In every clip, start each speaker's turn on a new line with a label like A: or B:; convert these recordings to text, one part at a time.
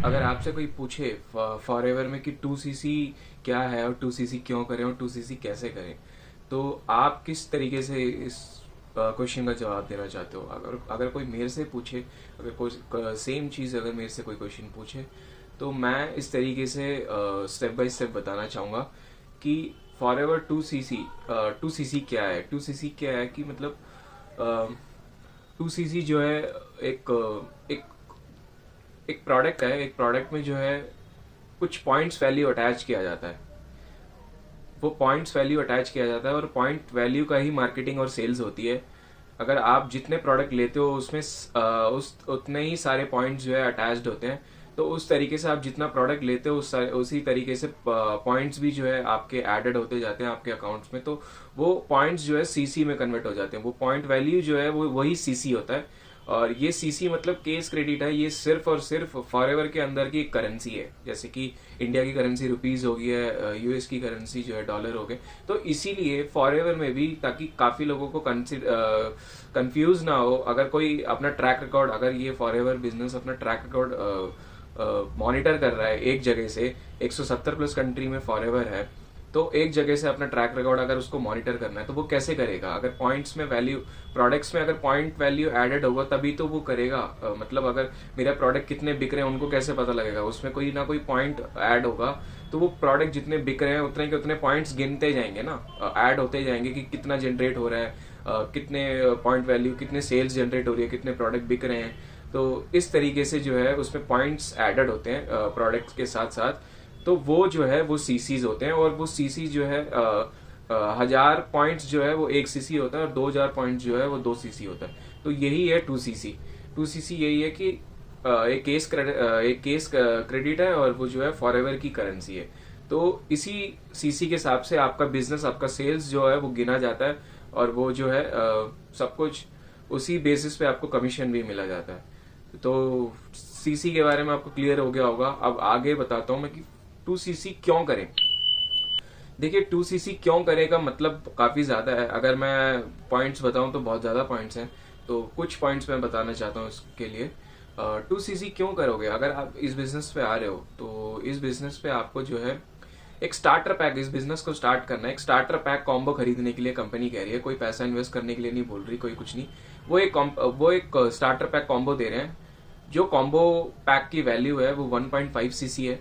A: अगर आपसे कोई पूछे फॉरएवर में कि 2cc क्या है और 2cc क्यों करें और 2cc कैसे करें, तो आप किस तरीके से इस क्वेश्चन का जवाब देना चाहते हो? अगर अगर कोई मेरे से पूछे, अगर कोई सेम चीज़ अगर मेरे से कोई क्वेश्चन पूछे, तो मैं इस तरीके से स्टेप बाय स्टेप बताना चाहूँगा कि फॉरएवर 2cc 2cc क्या है। 2cc क्या है कि मतलब 2cc जो है एक एक एक प्रोडक्ट है। एक प्रोडक्ट में जो है कुछ पॉइंट्स वैल्यू अटैच किया जाता है। वो पॉइंट्स वैल्यू अटैच किया जाता है और पॉइंट वैल्यू का ही मार्केटिंग और सेल्स होती है। अगर आप जितने प्रोडक्ट लेते हो उसमें उस उतने ही सारे पॉइंट्स जो है अटैच्ड होते हैं। तो उस तरीके से आप जितना प्रोडक्ट लेते हो उसी तरीके से पॉइंट्स भी जो है आपके एडेड होते जाते हैं आपके अकाउंट्स में। तो वो पॉइंट्स जो है सीसी में कन्वर्ट हो जाते हैं। वो पॉइंट वैल्यू जो है वो वही सीसी होता है। और ये सीसी मतलब केस क्रेडिट है। ये सिर्फ और सिर्फ फॉरएवर के अंदर की करेंसी है। जैसे कि इंडिया की करेंसी रुपीज हो गई है, यूएस की करेंसी जो है डॉलर हो गए। तो इसीलिए फॉरएवर में भी, ताकि काफी लोगों को कंफ्यूज ना हो, अगर कोई अपना ट्रैक रिकॉर्ड, अगर ये फॉरएवर बिजनेस अपना ट्रैक रिकॉर्ड मॉनिटर कर रहा है एक जगह से, 170 प्लस कंट्री में फॉरएवर है, तो एक जगह से अपना ट्रैक रिकॉर्ड अगर उसको मॉनिटर करना है तो वो कैसे करेगा? अगर पॉइंट्स में वैल्यू, प्रोडक्ट्स में अगर पॉइंट वैल्यू एडेड होगा तभी तो वो करेगा। मतलब अगर मेरा प्रोडक्ट कितने बिक रहे हैं उनको कैसे पता लगेगा? उसमें कोई ना कोई पॉइंट ऐड होगा। तो वो प्रोडक्ट जितने बिक रहे हैं उतने के उतने पॉइंट्स गिनते जाएंगे ना, ऐड होते जाएंगे कि कितना जनरेट हो रहा है, कितने पॉइंट वैल्यू, कितने सेल्स जनरेट हो रही है, कितने प्रोडक्ट बिक रहे हैं। तो इस तरीके से जो है उसमें पॉइंट्स एडेड होते हैं प्रोडक्ट्स के साथ साथ। तो वो जो है वो सीसीज होते हैं। और वो सीसी जो है 1000 पॉइंट्स जो है वो 1 सीसी होता है और 2000 पॉइंट्स जो है वो 2 सीसी होता है। तो यही है 2cc। 2cc यही है कि एक केस क्रेडिट है और वो जो है फॉरएवर की करेंसी है। तो इसी सीसी के हिसाब से आपका बिजनेस, आपका सेल्स जो है वो गिना जाता है और वो जो है सब कुछ उसी बेसिस पे आपको कमीशन भी मिला जाता है। तो सीसी के बारे में आपको क्लियर हो गया होगा। अब आगे बताता हूं मैं कि 2cc क्यों करें। देखिए 2cc क्यों करें का मतलब काफी ज्यादा है। अगर मैं पॉइंट्स बताऊं तो बहुत ज्यादा पॉइंट्स हैं, तो कुछ पॉइंट्स मैं बताना चाहता हूं इसके लिए। 2cc क्यों करोगे? अगर आप इस बिजनेस पे आ रहे हो तो इस बिजनेस पे आपको जो है एक स्टार्टर पैक, इस बिजनेस को स्टार्ट करना है। एक स्टार्टर पैक कॉम्बो खरीदने के लिए कंपनी कह रही है, कोई पैसा इन्वेस्ट करने के लिए नहीं बोल रही, कोई कुछ नहीं। वो एक स्टार्टर पैक कॉम्बो दे रहे हैं। जो कॉम्बो पैक की वैल्यू है वो 1.5cc है।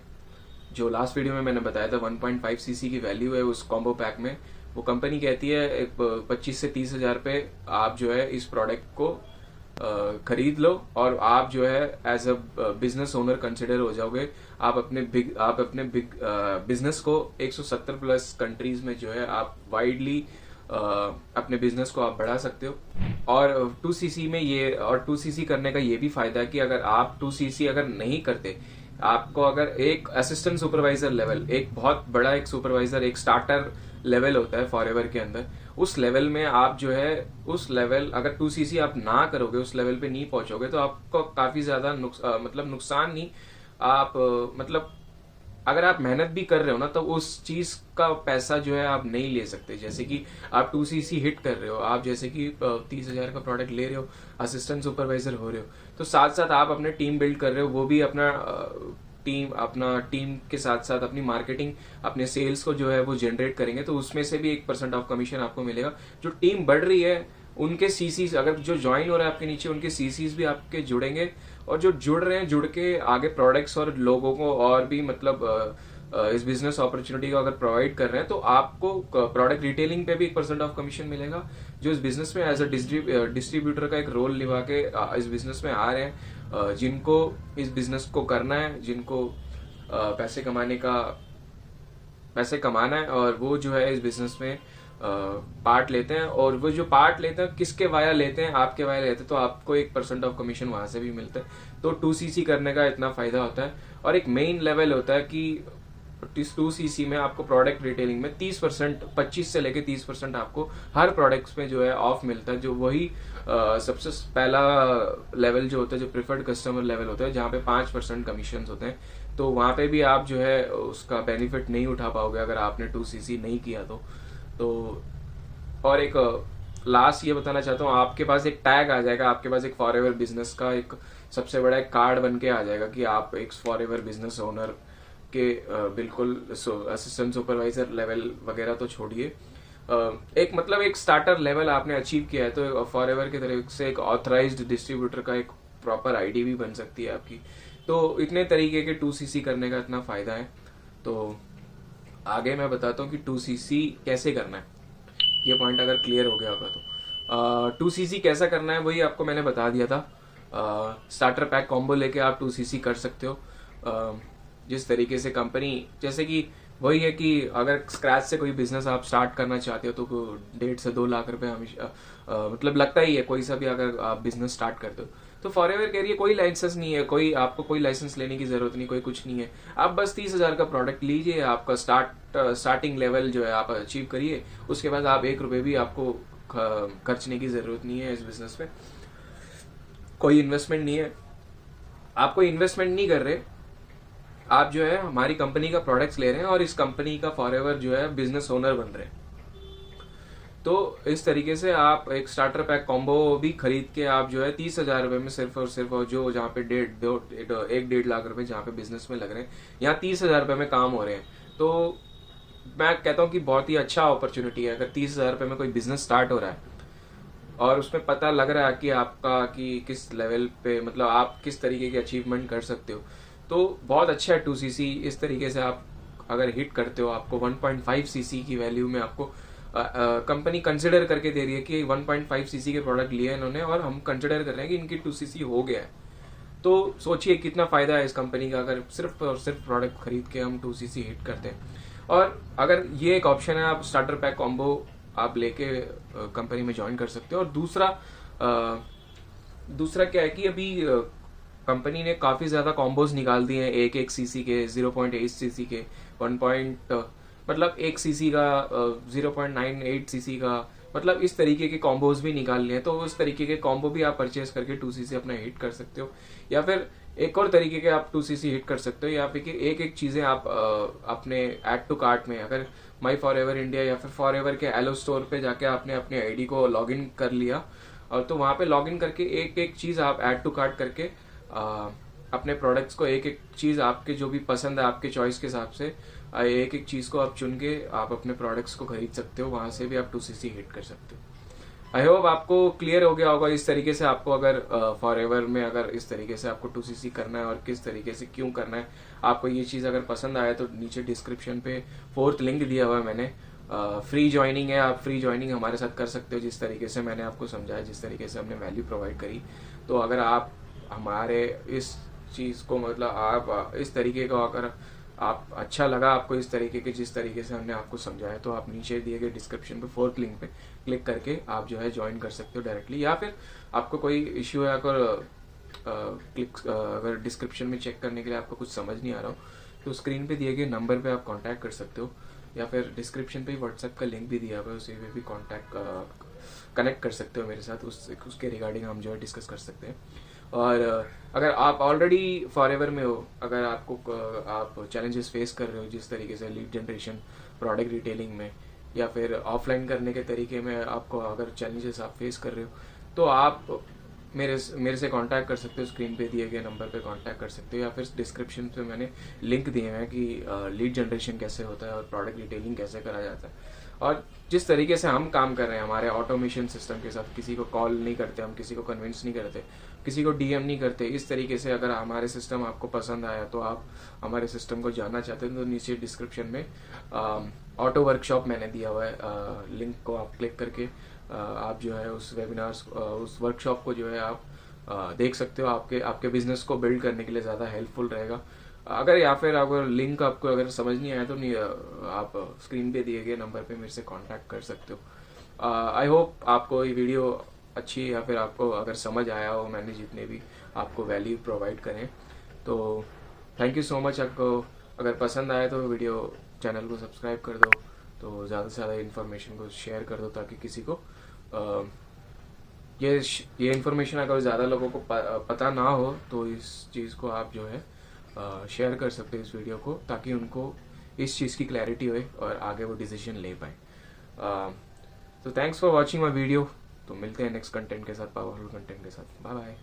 A: जो लास्ट वीडियो में मैंने बताया था 1.5cc की वैल्यू है उस कॉम्बो पैक में। वो कंपनी कहती है 25 से 30 हजार पे आप जो है इस प्रोडक्ट को खरीद लो और आप जो है as a business owner consider हो जाओगे। आप अपने बिजनेस को 170 प्लस कंट्रीज में जो है आप वाइडली अपने बिजनेस को आप बढ़ा सकते हो। और 2cc में ये, और 2cc करने का ये भी फायदा है कि अगर आप 2cc अगर नहीं करते, आपको अगर एक असिस्टेंट सुपरवाइजर लेवल, एक बहुत बड़ा एक सुपरवाइजर, एक स्टार्टर लेवल होता है फॉरएवर के अंदर, उस लेवल में आप जो है, उस लेवल अगर 2cc आप ना करोगे, उस लेवल पे नहीं पहुंचोगे, तो आपको काफी ज्यादा मतलब नुकसान नहीं, आप मतलब अगर आप मेहनत भी कर रहे हो ना तो उस चीज का पैसा जो है आप नहीं ले सकते। जैसे कि आप 2cc हिट कर रहे हो, आप जैसे कि 30 हजार का प्रोडक्ट ले रहे हो, असिस्टेंट सुपरवाइजर हो रहे हो, तो साथ साथ आप अपने टीम बिल्ड कर रहे हो, वो भी अपना टीम के साथ साथ अपनी मार्केटिंग, अपने सेल्स को जो है वो जनरेट करेंगे। तो उसमें से भी 1% ऑफ कमीशन आपको मिलेगा। जो टीम बढ़ रही है उनके सीसीज, अगर जो ज्वाइन हो रहा है आपके नीचे, उनके सीसीज भी आपके जुड़ेंगे। और जो जुड़ रहे हैं, जुड़ के आगे प्रोडक्ट्स और लोगों को और भी मतलब इस बिजनेस अपॉर्चुनिटी को अगर प्रोवाइड कर रहे हैं, तो आपको प्रोडक्ट रिटेलिंग पे भी 1% ऑफ कमीशन मिलेगा। जो इस बिजनेस में एज अ डिस्ट्रीब्यूटर का एक रोल निभा के इस बिजनेस में आ रहे हैं, जिनको इस बिजनेस को करना है, जिनको पैसे कमाना है, और वो जो है इस बिजनेस में पार्ट लेते हैं। और वो जो पार्ट लेते हैं किसके वाया लेते हैं, आपके वाया लेते हैं, तो आपको 1% ऑफ कमीशन वहां से भी मिलता है। तो 2cc करने का इतना फायदा होता है। और एक मेन लेवल होता है कि इस 2cc में आपको प्रोडक्ट रिटेलिंग में 30%, 25 से लेके 30% आपको हर प्रोडक्ट्स में जो है ऑफ मिलता है। जो वही सबसे पहला लेवल जो होता है, जो प्रिफर्ड कस्टमर लेवल होता है, जहाँ पे 5% कमीशन होते हैं। तो वहां पे भी आप जो है उसका बेनिफिट नहीं उठा पाओगे अगर आपने 2cc नहीं किया तो। और एक लास्ट ये बताना चाहता हूँ, आपके पास एक टैग आ जाएगा, आपके पास एक फॉरएवर बिजनेस का एक सबसे बड़ा एक कार्ड बन के आ जाएगा कि आप एक फॉर एवर बिजनेस ओनर के बिल्कुल असिस्टेंट सुपरवाइजर लेवल वगैरह तो छोड़िए, एक मतलब एक स्टार्टर लेवल आपने अचीव किया है तो फॉर एवर की तरफ से एक ऑथराइज्ड डिस्ट्रीब्यूटर का एक प्रॉपर आईडी भी बन सकती है आपकी। तो इतने तरीके के 2cc करने का इतना फायदा है। तो आगे मैं बताता हूँ कि 2cc कैसे करना है, ये पॉइंट अगर क्लियर हो गया होगा तो 2cc कैसा करना है वही आपको मैंने बता दिया था। स्टार्टर पैक कॉम्बो लेके आप 2cc कर सकते हो। जिस तरीके से कंपनी, जैसे कि वही है कि अगर स्क्रैच से कोई बिजनेस आप स्टार्ट करना चाहते हो तो 1.5 से 2 लाख रुपए हमेशा मतलब लगता ही है कोई सा भी अगर आप बिजनेस स्टार्ट करते हो। तो फॉर एवर के लिए कोई लाइसेंस नहीं है, कोई आपको कोई लाइसेंस लेने की जरूरत नहीं, कोई कुछ नहीं है। आप बस 30,000 का प्रोडक्ट लीजिए, आपका स्टार्टिंग लेवल जो है आप अचीव करिए, उसके बाद आप 1 रुपए भी आपको खर्चने की जरूरत नहीं है इस बिजनेस में। कोई इन्वेस्टमेंट नहीं है, आप कोई इन्वेस्टमेंट नहीं कर रहे, आप जो है हमारी कंपनी का प्रोडक्ट्स ले रहे हैं और इस कंपनी का फॉर एवर जो है बिजनेस ओनर बन रहे हैं। तो इस तरीके से आप एक स्टार्टर पैक कॉम्बो भी खरीद के आप जो है 30,000 रुपए में सिर्फ और सिर्फ जो जहाँ पे 1.5 लाख रुपए जहाँ पे बिजनेस में लग रहे हैं, यहाँ 30,000 रुपए में काम हो रहे हैं। तो मैं कहता हूँ कि बहुत ही अच्छा अपॉर्चुनिटी है। अगर 30,000 रुपए में कोई बिजनेस स्टार्ट हो रहा है और उसमें पता लग रहा है कि आपका कि किस लेवल पे मतलब आप किस तरीके की अचीवमेंट कर सकते हो, तो बहुत अच्छा है 2cc। इस तरीके से आप अगर हिट करते हो, आपको 1.5cc की वैल्यू में आपको कंपनी कंसिडर करके दे रही है कि 1.5cc के प्रोडक्ट लिए इन्होंने और हम कंसिडर कर रहे हैं कि इनकी 2cc हो गया है। तो सोचिए कितना फायदा है इस कंपनी का अगर सिर्फ और सिर्फ प्रोडक्ट खरीद के हम 2cc हिट करते हैं। और अगर ये एक ऑप्शन है, आप स्टार्टर पैक कॉम्बो आप लेके कंपनी में ज्वाइन कर सकते हो। और दूसरा क्या है कि अभी कंपनी ने काफी ज्यादा कॉम्बोज निकाल दिए हैं, 1 cc के, 0.8cc के, 1 मतलब 1cc का, 0.98cc का, मतलब इस तरीके के कॉम्बोज भी निकाल लिए हैं। तो उस तरीके के कॉम्बो भी आप परचेज करके 2cc अपना हिट कर सकते हो। या फिर एक और तरीके के आप 2cc हिट कर सकते हो, या फिर एक एक चीजें आप अपने ऐड टू कार्ट में, अगर माई फॉर एवर इंडिया या फिर फॉर एवर के एलो स्टोर पे जाके आपने अपने आईडी को लॉग इन कर लिया, और तो वहां पे लॉग इन करके एक एक चीज आप ऐड टू कार्ट करके अपने प्रोडक्ट्स को, एक एक चीज आपके जो भी पसंद है आपके चॉइस के हिसाब से, एक एक चीज को आप चुन के आप अपने प्रोडक्ट्स को खरीद सकते हो, वहां से भी आप 2cc हिट कर सकते हो। आई होप आपको क्लियर हो गया होगा इस तरीके से। आपको अगर फॉर एवर में अगर इस तरीके से आपको 2cc करना है और किस तरीके से क्यों करना है, आपको ये चीज अगर पसंद आए तो नीचे डिस्क्रिप्शन पे 4th लिंक दिया हुआ है मैंने, फ्री ज्वाइनिंग है, आप फ्री ज्वाइनिंग हमारे साथ कर सकते हो। जिस तरीके से मैंने आपको समझाया, जिस तरीके से हमने वैल्यू प्रोवाइड करी, तो अगर आप हमारे इस चीज को मतलब आप इस तरीके का अगर आप अच्छा लगा आपको इस तरीके के जिस तरीके से हमने आपको समझाया, तो आप नीचे दिए गए डिस्क्रिप्शन पे 4th लिंक पे क्लिक करके आप जो है ज्वाइन कर सकते हो डायरेक्टली। या फिर आपको कोई इश्यू है, अगर डिस्क्रिप्शन में चेक करने के लिए आपको कुछ समझ नहीं आ रहा हो, तो स्क्रीन पे दिए गए नंबर पे आप कांटेक्ट कर सकते हो, या फिर डिस्क्रिप्शन पे व्हाट्सएप का लिंक भी दिया हुआ है, उसी पे भी कनेक्ट कर सकते हो मेरे साथ, उसके रिगार्डिंग हम जो है डिस्कस कर सकते हैं। और अगर आप ऑलरेडी फॉर एवर में हो, अगर आप चैलेंजेस फेस कर रहे हो जिस तरीके से लीड जनरेशन, प्रोडक्ट रिटेलिंग में, या फिर ऑफलाइन करने के तरीके में आपको अगर चैलेंजेस आप फेस कर रहे हो, तो आप मेरे से कांटेक्ट कर सकते हो, स्क्रीन पे दिए गए नंबर पे कांटेक्ट कर सकते हो, या फिर डिस्क्रिप्शन पे मैंने लिंक दिए हैं कि लीड जनरेशन कैसे होता है और प्रोडक्ट रिटेलिंग कैसे करा जाता है। और जिस तरीके से हम काम कर रहे हैं हमारे ऑटोमेशन सिस्टम के साथ, किसी को कॉल नहीं करते हम, किसी को कन्विंस नहीं करते, किसी को डीएम नहीं करते, इस तरीके से अगर हमारे सिस्टम आपको पसंद आया तो आप हमारे सिस्टम को जानना चाहते हैं, तो नीचे डिस्क्रिप्शन में ऑटो वर्कशॉप मैंने दिया हुआ है, लिंक को आप क्लिक करके आप जो है उस वेबिनार्स, उस वर्कशॉप को जो है आप देख सकते हो। आपके बिजनेस को बिल्ड करने के लिए ज़्यादा हेल्पफुल रहेगा। अगर या फिर अगर लिंक आपको अगर समझ नहीं आया तो आप स्क्रीन पे दिए गए नंबर पे मेरे से कांटेक्ट कर सकते हो। आई होप आपको ये वीडियो अच्छी, या फिर आपको अगर समझ आया हो, मैंने जितने भी आपको वैल्यू प्रोवाइड करें, तो थैंक यू सो मच। आपको अगर पसंद आया तो वीडियो चैनल को सब्सक्राइब कर दो, तो ज़्यादा से ज़्यादा इन्फॉर्मेशन को शेयर कर दो, ताकि किसी को ये इन्फॉर्मेशन अगर ज़्यादा लोगों को पता ना हो, तो इस चीज़ को आप जो है शेयर कर सकते हैं इस वीडियो को, ताकि उनको इस चीज़ की क्लैरिटी होए और आगे वो डिसीजन ले पाए। तो thanks for watching my video. तो मिलते हैं नेक्स्ट कंटेंट के साथ, पावरफुल कंटेंट के साथ। Bye bye.